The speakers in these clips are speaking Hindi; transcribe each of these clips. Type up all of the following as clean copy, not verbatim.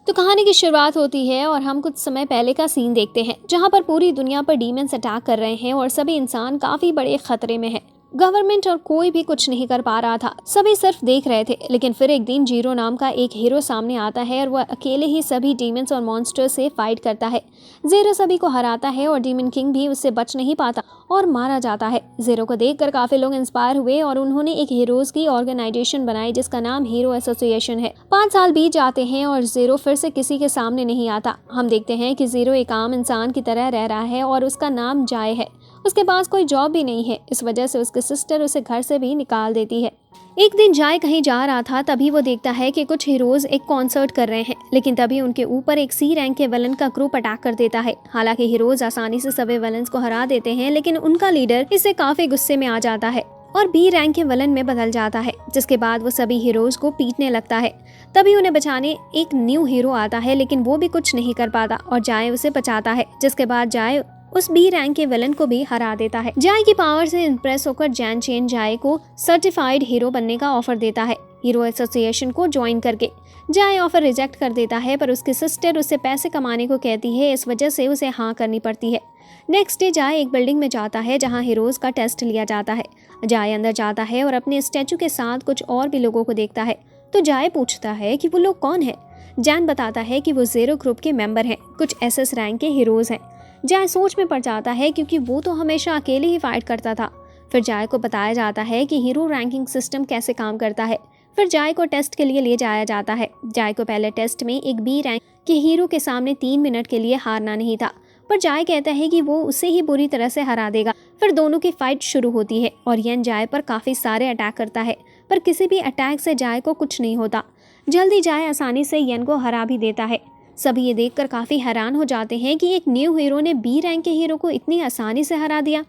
तो कहानी की शुरुआत होती है और हम कुछ समय पहले का सीन देखते हैं जहां पर पूरी दुनिया पर डीमंस अटैक कर रहे हैं और सभी इंसान काफी बड़े खतरे में हैं। गवर्नमेंट और कोई भी कुछ नहीं कर पा रहा था, सभी सिर्फ देख रहे थे। लेकिन फिर एक दिन जीरो नाम का एक हीरो सामने आता है और वह अकेले ही सभी डीमंस और मॉन्स्टर से फाइट करता है। जीरो सभी को हराता है और डीमन किंग भी उससे बच नहीं पाता और मारा जाता है। जीरो को देखकर काफी लोग इंस्पायर हुए और उन्होंने एक हीरोज की ऑर्गेनाइजेशन बनाई जिसका नाम हीरो एसोसिएशन है। 5 साल बीत जाते हैं और जीरो फिर से किसी के सामने नहीं आता। हम देखते हैं कि जीरो एक आम इंसान की तरह रह रहा है और उसका नाम जाय है। उसके पास कोई जॉब भी नहीं है, इस वजह से उसकी सिस्टर उसे घर से भी निकाल देती है। एक दिन जाय कहीं जा रहा था, तभी वो देखता है कि कुछ हीरोज एक कॉन्सर्ट कर रहे हैं। लेकिन तभी उनके ऊपर एक सी रैंक के विलन का ग्रुप अटैक कर देता है। हालांकि हीरोज आसानी से सभी विलन्स को हरा देते हैं, लेकिन उनका लीडर इससे काफी गुस्से में आ जाता है और बी रैंक के विलन में बदल जाता है, जिसके बाद वो सभी हीरोज को पीटने लगता है। तभी उन्हें बचाने एक न्यू हीरो आता है, लेकिन वो भी कुछ नहीं कर पाता और जाय उसे बचाता है, जिसके बाद जाय उस बी रैंक के विलन को भी हरा देता है। जाय की पावर से इंप्रेस होकर जैन चेन जाय को सर्टिफाइड हीरो बनने का ऑफर देता है हीरो एसोसिएशन को ज्वाइन करके। जाय ऑफर रिजेक्ट कर देता है, पर उसकी सिस्टर उससे पैसे कमाने को कहती है, इस वजह से उसे हाँ करनी पड़ती है। नेक्स्ट डे जाय एक बिल्डिंग में जाता है जहाँ हीरोज का टेस्ट लिया जाता है। जाय अंदर जाता है और अपने स्टैचू के साथ कुछ और भी लोगों को देखता है। तो जाय पूछता है कि वो लोग कौन है। जैन बताता है कि वो जीरो ग्रुप के मेंबर हैं, कुछ एसएस रैंक के हीरोज हैं। जाय सोच में पड़ जाता है क्योंकि वो तो हमेशा अकेले ही फाइट करता था। फिर जाय को बताया जाता है कि हीरो रैंकिंग सिस्टम कैसे काम करता है। फिर जाय को टेस्ट के लिए ले जाया जाता है। जाय को पहले टेस्ट में एक बी रैंक के हीरो के सामने 3 मिनट के लिए हारना नहीं था, पर जाय कहता है कि वो उसे ही बुरी तरह से हरा देगा। फिर दोनों की फाइट शुरू होती है और यन जाय पर काफी सारे अटैक करता है, पर किसी भी अटैक से जाय को कुछ नहीं होता। जल्दी जाय आसानी से यन को हरा भी देता है। सभी ये देखकर काफी हैरान हो जाते हैं कि एक न्यू हीरो ने बी रैंक के हीरो को इतनी आसानी से हरा दिया।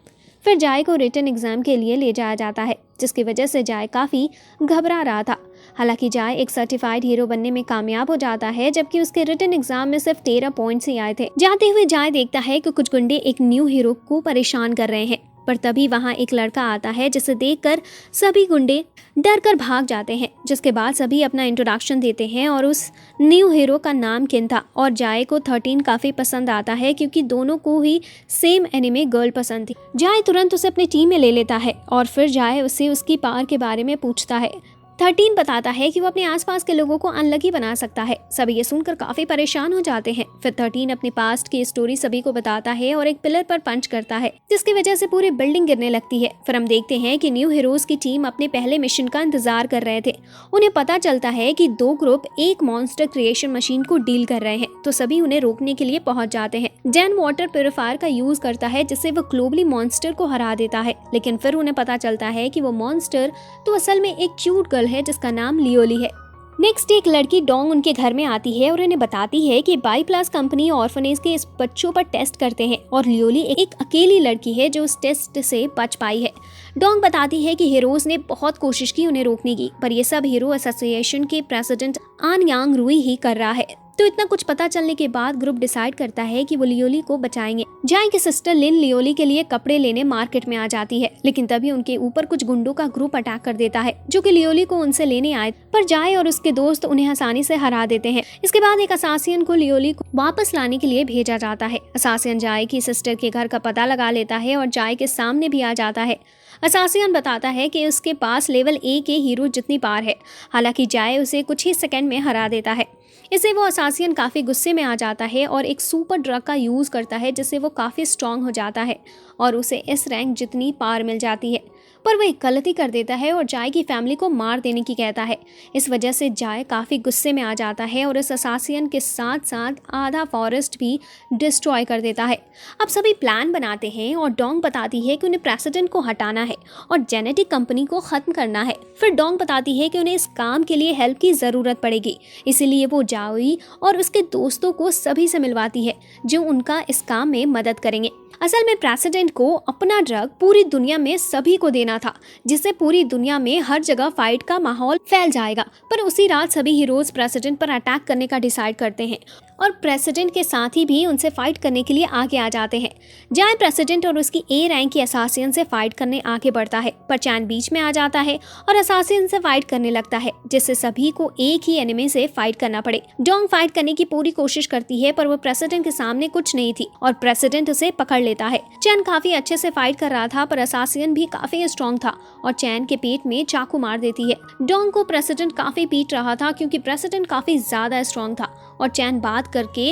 फिर जाय को रिटन एग्जाम के लिए ले जाया जाता है, जिसकी वजह से जाय काफी घबरा रहा था। हालांकि जाय एक सर्टिफाइड हीरो बनने में कामयाब हो जाता है, जबकि उसके रिटन एग्जाम में सिर्फ 13 पॉइंट्स ही आए थे। जाते हुए जाय देखता है कि कुछ गुंडे एक न्यू हीरो को परेशान कर रहे हैं, पर तभी वहां एक लड़का आता है जिसे देखकर सभी गुंडे डर कर भाग जाते हैं। जिसके बाद सभी अपना इंट्रोडक्शन देते हैं और उस न्यू हीरो का नाम किन था। और जाय को 13 काफी पसंद आता है क्योंकि दोनों को ही सेम एनिमे गर्ल पसंद थी। जाय तुरंत उसे अपनी टीम में ले लेता है और फिर जाय उससे उसकी पावर के बारे में पूछता है। 13 बताता है कि वो अपने आसपास के लोगों को अनलकी बना सकता है। सभी ये सुनकर काफी परेशान हो जाते हैं। फिर 13 अपनी पास्ट की स्टोरी सभी को बताता है और एक पिलर पर पंच करता है, जिसकी वजह से पूरी बिल्डिंग गिरने लगती है। फिर हम देखते हैं कि न्यू हीरोज की टीम अपने पहले मिशन का इंतजार कर रहे थे। उन्हें पता चलता है कि 2 ग्रुप एक मॉन्स्टर क्रिएशन मशीन को डील कर रहे हैं, तो सभी उन्हें रोकने के लिए पहुंच जाते हैं। जैन वाटर प्यूरिफायर का यूज करता है, जिससे वो ग्लोबली मॉन्स्टर को हरा देता है। लेकिन फिर उन्हें पता चलता है कि वो मॉन्स्टर तो असल में एक क्यूट गर्ल है जिसका नाम लियोली है। नेक्स्ट एक लड़की डोंग उनके घर में आती है और उन्हें बताती है कि बाई प्लस कंपनी ऑर्फनेज के इस बच्चों पर टेस्ट करते हैं और लियोली एक अकेली लड़की है जो उस टेस्ट से बच पाई है। डोंग बताती है कि हीरोज ने बहुत कोशिश की उन्हें रोकने की, पर ये सब हीरो एसोसिएशन के प्रेसिडेंट आन यांग रुई ही कर रहा है। तो इतना कुछ पता चलने के बाद ग्रुप डिसाइड करता है कि वो लियोली को बचाएंगे। जाय की सिस्टर लिन लियोली के लिए कपड़े लेने मार्केट में आ जाती है, लेकिन तभी उनके ऊपर कुछ गुंडों का ग्रुप अटैक कर देता है जो कि लियोली को उनसे लेने आए, पर जाय और उसके दोस्त उन्हें आसानी से हरा देते हैं। इसके बाद एक असासियन को लियोली को वापस लाने के लिए भेजा जाता है। असासियन जाय की सिस्टर के घर का पता लगा लेता है और जाय के सामने भी आ जाता है। असासियन बताता है कि उसके पास लेवल 1 के हीरो जितनी पावर है। हालांकि जाय उसे कुछ ही सेकंड में हरा देता है। इससे वो असासियन काफ़ी गुस्से में आ जाता है और एक सुपर ड्रग का यूज़ करता है, जिससे वो काफ़ी स्ट्रांग हो जाता है और उसे इस रैंक जितनी पावर मिल जाती है। पर वो एक गलती कर देता है और जाय की फैमिली को मार देने की कहता है। इस वजह से जाय काफ़ी गुस्से में आ जाता है और इस असासियन के साथ साथ आधा फॉरेस्ट भी डिस्ट्रॉय कर देता है। अब सभी प्लान बनाते हैं और डोंग बताती है कि उन्हें प्रेसिडेंट को हटाना है और जेनेटिक कंपनी को ख़त्म करना है। फिर डोंग बताती है कि उन्हें इस काम के लिए हेल्प की ज़रूरत पड़ेगी, इसीलिए वो जाओई और उसके दोस्तों को सभी से मिलवाती है जो उनका इस काम में मदद करेंगे। असल में प्रेसिडेंट को अपना ड्रग पूरी दुनिया में सभी को देना था, जिससे पूरी दुनिया में हर जगह फाइट का माहौल फैल जाएगा। पर उसी रात सभी हीरोज प्रेसिडेंट पर अटैक करने का डिसाइड करते हैं और प्रेसिडेंट के साथी भी उनसे फाइट करने के लिए आगे आ जाते हैं। जय प्रेसिडेंट और उसकी ए रैंक की असासिन से फाइट करने आगे बढ़ता है, पर चैन बीच में आ जाता है और असासिन से फाइट करने लगता है, जिससे सभी को एक ही एनिमी से फाइट करना पड़े। डोंग फाइट करने की पूरी कोशिश करती है, पर वो प्रेसिडेंट के सामने कुछ नहीं थी और प्रेसिडेंट उसे पकड़ लेता है। चैन काफी अच्छे से फाइट कर रहा था, पर असासिन भी काफी स्ट्रॉन्ग था और चैन के पेट में चाकू मार देती है। डोंग को प्रेसिडेंट काफी पीट रहा था क्योंकि प्रेसिडेंट काफी ज्यादा स्ट्रॉन्ग था और चैन बात करके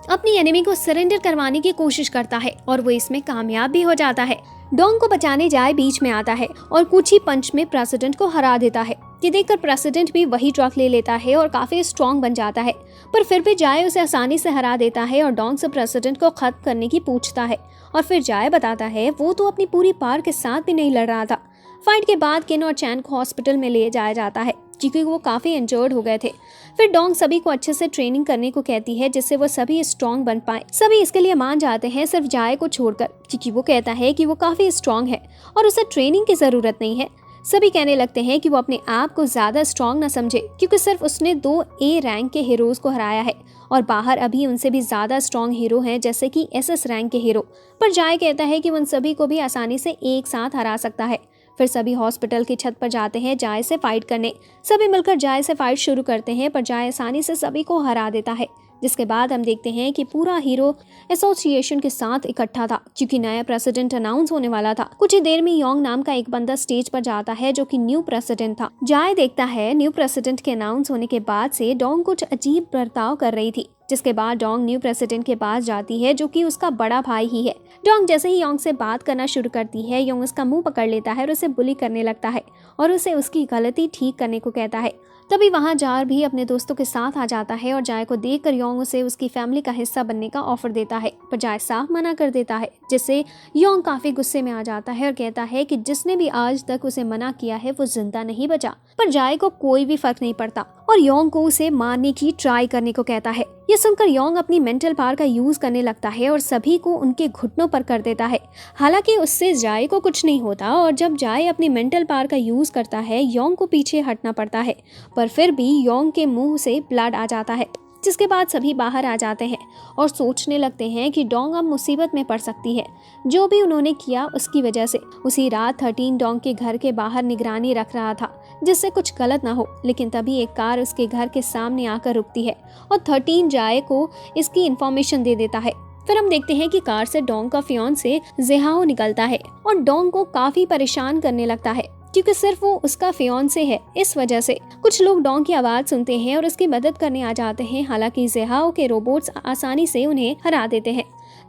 अपनी एनिमी को सरेंडर करवाने की कोशिश करता है और वो इसमें कामयाब भी हो जाता है। डोंग को बचाने जाए बीच में आता है और कुछ ही पंच में प्रेसिडेंट को हरा देता है। ये देखकर प्रेसिडेंट भी वही ट्रक ले लेता है और काफी स्ट्रॉन्ग बन जाता है, पर फिर भी जाए उसे आसानी से हरा देता है और डोंग से प्रेसिडेंट को खत्म करने की पूछता है और फिर जाए बताता है वो तो अपनी पूरी पार के साथ भी नहीं लड़ रहा था। फाइट के बाद किन और चैन को हॉस्पिटल में ले जाया जाता है क्योंकि वो काफी इंजर्ड हो गए थे। फिर डोंग सभी को अच्छे से ट्रेनिंग करने को कहती है जिससे वो सभी स्ट्रॉन्ग बन पाए। सभी इसके लिए मान जाते हैं सिर्फ जाए को छोड़कर, क्योंकि वो कहता है कि वो काफी स्ट्रॉन्ग है और उसे ट्रेनिंग की जरूरत नहीं है। सभी कहने लगते हैं कि वो अपने आप को ज्यादा स्ट्रॉन्ग न समझे क्योंकि सिर्फ उसने 2 ए रैंक के हीरोज को हराया है और बाहर अभी उनसे भी ज्यादा स्ट्रॉन्ग हीरो हैं जैसे कि SS रैंक के हीरो। पर जाए कहता है कि उन सभी को भी आसानी से एक साथ हरा सकता है। फिर सभी हॉस्पिटल की छत पर जाते हैं जाय से फाइट करने। सभी मिलकर जाय से फाइट शुरू करते हैं, पर जाय आसानी से सभी को हरा देता है। जिसके बाद हम देखते हैं कि पूरा हीरो एसोसिएशन के साथ इकट्ठा था क्योंकि नया प्रेसिडेंट अनाउंस होने वाला था। कुछ ही देर में योंग नाम का एक बंदा स्टेज पर जाता है जो कि न्यू प्रेसिडेंट था। जाय देखता है न्यू प्रेसिडेंट के अनाउंस होने के बाद से डोंग कुछ अजीब बर्ताव कर रही थी, जिसके बाद डोंग न्यू प्रेसिडेंट के पास जाती है जो कि उसका बड़ा भाई ही है। डोंग जैसे ही योंग से बात करना शुरू करती है, योंग उसका मुंह पकड़ लेता है और उसे बुली करने लगता है और उसे उसकी गलती ठीक करने को कहता है। तभी वहां जार भी अपने दोस्तों के साथ आ जाता है और जाय को देखकर योंग उसे उसकी फैमिली का हिस्सा बनने का ऑफर देता है, पर जाय साफ मना कर देता है, जिससे योंग काफी गुस्से में आ जाता है और कहता है कि जिसने भी आज तक उसे मना किया है वो जिंदा नहीं बचा। पर जाय को कोई भी फर्क नहीं पड़ता और योंग को उसे मारने की ट्राई करने को कहता है। ये सुनकर योंग अपनी मेंटल पावर का यूज करने लगता है और सभी को उनके घुटनों पर कर देता है। हालांकि उससे जाय को कुछ नहीं होता और जब जाय अपनी मेंटल पावर का यूज करता है योंग को पीछे हटना पड़ता है, पर फिर भी योंग के मुंह से ब्लड आ जाता है। जिसके बाद सभी बाहर आ जाते हैं और सोचने लगते हैं कि डोंग अब मुसीबत में पड़ सकती है, जो भी उन्होंने किया उसकी वजह से। उसी रात 13 डोंग के घर के बाहर निगरानी रख रहा था जिससे कुछ गलत ना हो, लेकिन तभी एक कार उसके घर के सामने आकर रुकती है और 13 जाए को इसकी इन्फॉर्मेशन दे देता है। फिर हम देखते हैं कि कार से डोंग का फियांसे ज़ेहाओ निकलता है और डोंग को काफी परेशान करने लगता है क्योंकि सिर्फ वो उसका फियांसे है। इस वजह से कुछ लोग डोंग की आवाज सुनते हैं और उसकी मदद करने आ जाते हैं। हालांकि ज़ेहाओ के रोबोट्स आसानी से उन्हें हरा देते हैं।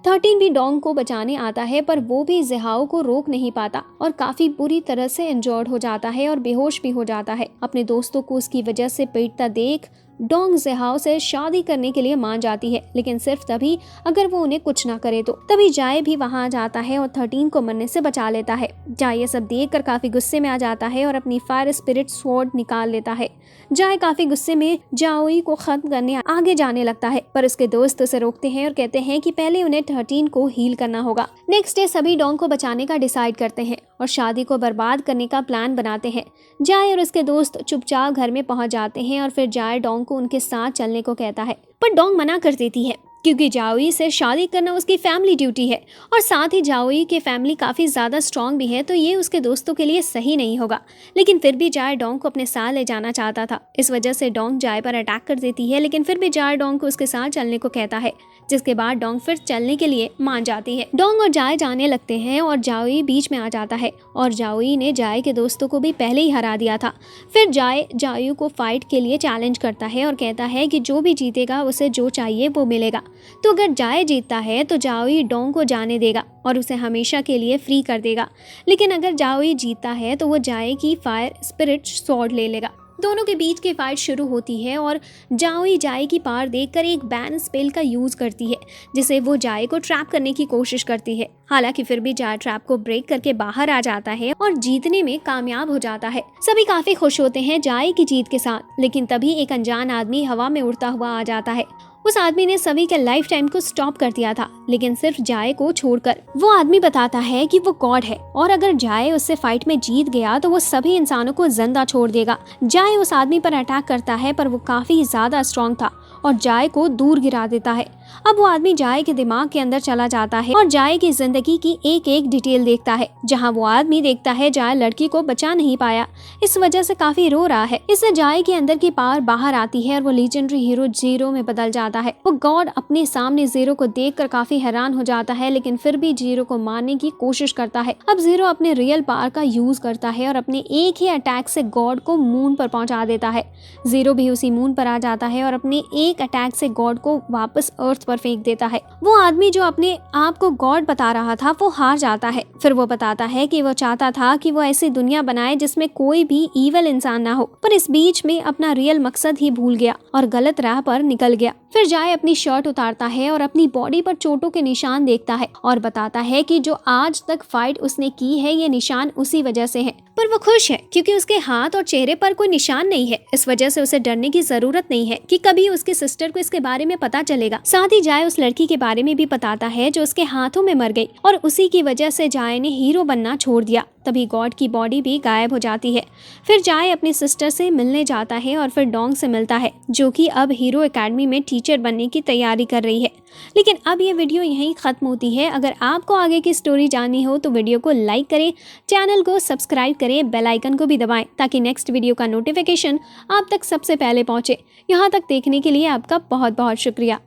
13 भी डोंग को बचाने आता है, पर वो भी ज़ेहाओ को रोक नहीं पाता और काफी बुरी तरह से इंजर्ड हो जाता है और बेहोश भी हो जाता है। अपने दोस्तों को उसकी वजह से पीटता देख डोंग ज़ेहाओ से शादी करने के लिए मान जाती है, लेकिन सिर्फ तभी अगर वो उन्हें कुछ ना करे तो। तभी जाए भी वहां आ जाता है और 13 को मरने से बचा लेता है। जाए ये सब देखकर काफी गुस्से में आ जाता है और अपनी फायर स्पिरिट स्वॉर्ड निकाल लेता है। जाए काफी गुस्से में जाओई को खत्म करने आगे जाने लगता है, पर उसके दोस्त उसे रोकते हैं और कहते हैं कि पहले उन्हें 13 को हील करना होगा। नेक्स्ट डे सभी डोंग को बचाने का डिसाइड करते हैं और शादी को बर्बाद करने का प्लान बनाते हैं। जाए और उसके दोस्त चुपचाप घर में पहुंच जाते हैं और फिर जाए डोंग को उनके साथ चलने को कहता है, पर डोंग मना कर देती है क्योंकि जाओई से शादी करना उसकी फैमिली ड्यूटी है और साथ ही जाओई के फैमिली काफ़ी ज़्यादा स्ट्रॉन्ग भी है, तो ये उसके दोस्तों के लिए सही नहीं होगा। लेकिन फिर भी जाए डोंग को अपने साथ ले जाना चाहता था। इस वजह से डोंग जाए पर अटैक कर देती है, लेकिन फिर भी जाए डोंग को उसके साथ चलने को कहता है, जिसके बाद डोंग फिर चलने के लिए मान जाती है। डोंग और जाए जाने लगते हैं और जाओई बीच में आ जाता है और जाओई ने जाए के दोस्तों को भी पहले ही हरा दिया था। फिर जाए जायू को फाइट के लिए चैलेंज करता है और कहता है कि जो भी जीतेगा उसे जो चाहिए वो मिलेगा। तो अगर जाए जीतता है तो जाओई डोंग को जाने देगा और उसे हमेशा के लिए फ्री कर देगा, लेकिन अगर जाओई जीतता है तो वो जाए की फायर स्पिरिट स्वॉर्ड ले लेगा। दोनों के बीच की फाइट शुरू होती है और जाओई जाए की पार देखकर एक बैन स्पेल का यूज करती है, जिसे वो जाए को ट्रैप करने की कोशिश करती है। हालांकि फिर भी जाए ट्रैप को ब्रेक करके बाहर आ जाता है और जीतने में कामयाब हो जाता है। सभी काफी खुश होते हैं जाए की जीत के साथ, लेकिन तभी एक अनजान आदमी हवा में उड़ता हुआ आ जाता है। उस आदमी ने सभी के लाइफ टाइम को स्टॉप कर दिया था, लेकिन सिर्फ जाए को छोड़कर। वो आदमी बताता है कि वो गॉड है और अगर जाए उससे फाइट में जीत गया तो वो सभी इंसानों को जिंदा छोड़ देगा। जाए उस आदमी पर अटैक करता है, पर वो काफी ज्यादा स्ट्रॉन्ग था और जाए को दूर गिरा देता है। अब वो आदमी जाए के दिमाग के अंदर चला जाता है और जाए की जिंदगी की एक एक डिटेल देखता है, जहाँ वो आदमी देखता है जाए लड़की को बचा नहीं पाया, इस वजह से काफी रो रहा है। इससे जाए के अंदर की पावर बाहर आती है और वो लीजेंडरी हीरो जीरो में बदल जाता है। वो गॉड अपने सामने जीरो को देखकर काफी हैरान हो जाता है, लेकिन फिर भी जीरो को मारने की कोशिश करता है। अब जीरो अपने रियल पावर का यूज करता है और अपने एक ही अटैक से गॉड को मून पर पहुंचा देता है। जीरो भी उसी मून पर आ जाता है और अपने एक अटैक से गॉड को वापस अर्थ पर फेंक देता है। वो आदमी जो अपने आप को गॉड बता रहा था वो हार जाता है। फिर वो बताता है कि वो चाहता था कि वो ऐसी दुनिया बनाए जिसमें कोई भी ईवल इंसान ना हो, पर इस बीच में अपना रियल मकसद ही भूल गया और गलत राह पर निकल गया। फिर जाए अपनी शर्ट उतारता है और अपनी बॉडी पर चोटों के निशान देखता है और बताता है कि जो आज तक फाइट उसने की है ये निशान उसी वजह से है। पर वो खुश है क्योंकि उसके हाथ और चेहरे पर कोई निशान नहीं है। इस वजह से उसे डरने की जरूरत नहीं है कि कभी उसके सिस्टर को इसके बारे में पता चलेगा। साथ ही जाए उस लड़की के बारे में भी बताता है जो उसके हाथों में मर गई और उसी की वजह से जाए ने हीरो बनना छोड़ दिया। तभी गॉड की बॉडी भी गायब हो जाती है। फिर जाए अपनी सिस्टर से मिलने जाता है और फिर डोंग से मिलता है, जो कि अब हीरो एकेडमी में टीचर बनने की तैयारी कर रही है। लेकिन अब ये वीडियो यहीं खत्म होती है। अगर आपको आगे की स्टोरी जाननी हो तो वीडियो को लाइक करें, चैनल को सब्सक्राइब करें, बेल आइकन को भी दबाएं ताकि नेक्स्ट वीडियो का नोटिफिकेशन आप तक सबसे पहले पहुंचे। यहाँ तक देखने के लिए आपका बहुत बहुत शुक्रिया।